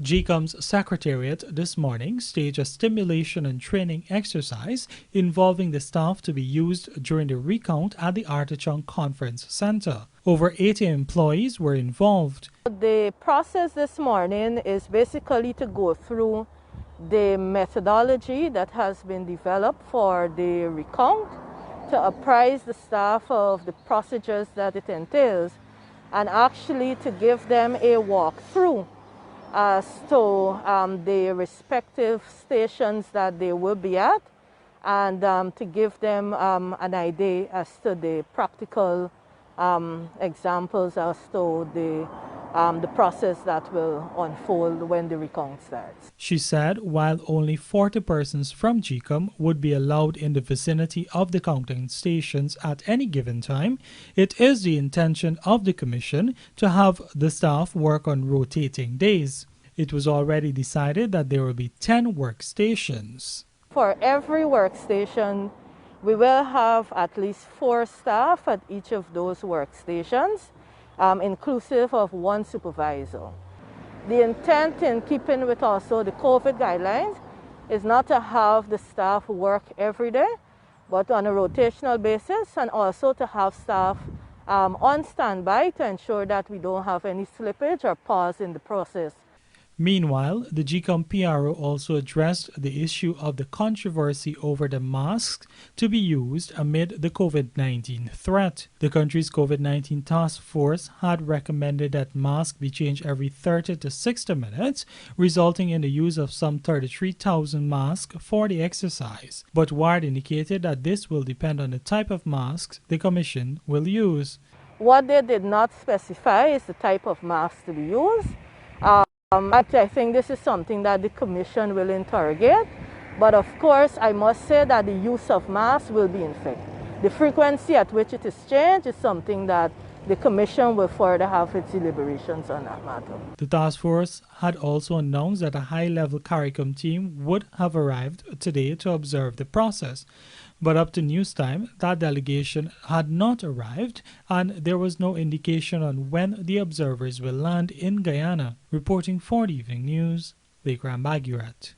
GCOM's Secretariat this morning staged a stimulation and training exercise involving the staff to be used during the recount at the Artichon Conference Center. Over 80 employees were involved. The process this morning is basically to go through the methodology that has been developed for the recount, to apprise the staff of the procedures that it entails, and actually to give them a walkthrough as to the respective stations that they will be at, and to give them an idea as to the practical examples as to the process that will unfold when the recount starts. She said while only 40 persons from GCOM would be allowed in the vicinity of the counting stations at any given time, it is the intention of the Commission to have the staff work on rotating days. It was already decided that there will be 10 workstations. For every workstation, we will have at least 4 staff at each of those workstations, inclusive of 1 supervisor. The intent, in keeping with also the COVID guidelines, is not to have the staff work every day, but on a rotational basis, and also to have staff on standby to ensure that we don't have any slippage or pause in the process. Meanwhile, the GCOM PRO also addressed the issue of the controversy over the masks to be used amid the COVID-19 threat. The country's COVID-19 task force had recommended that masks be changed every 30 to 60 minutes, resulting in the use of some 33,000 masks for the exercise. But Ward indicated that this will depend on the type of masks the Commission will use. What they did not specify is the type of mask to be used. I think this is something that the Commission will interrogate, but of course I must say that the use of masks will be in effect. The frequency at which it is changed is something that the Commission will further have its deliberations on that matter. The task force had also announced that a high-level CARICOM team would have arrived today to observe the process. But up to news time, that delegation had not arrived, and there was no indication on when the observers will land in Guyana. Reporting for the Evening News, Recount.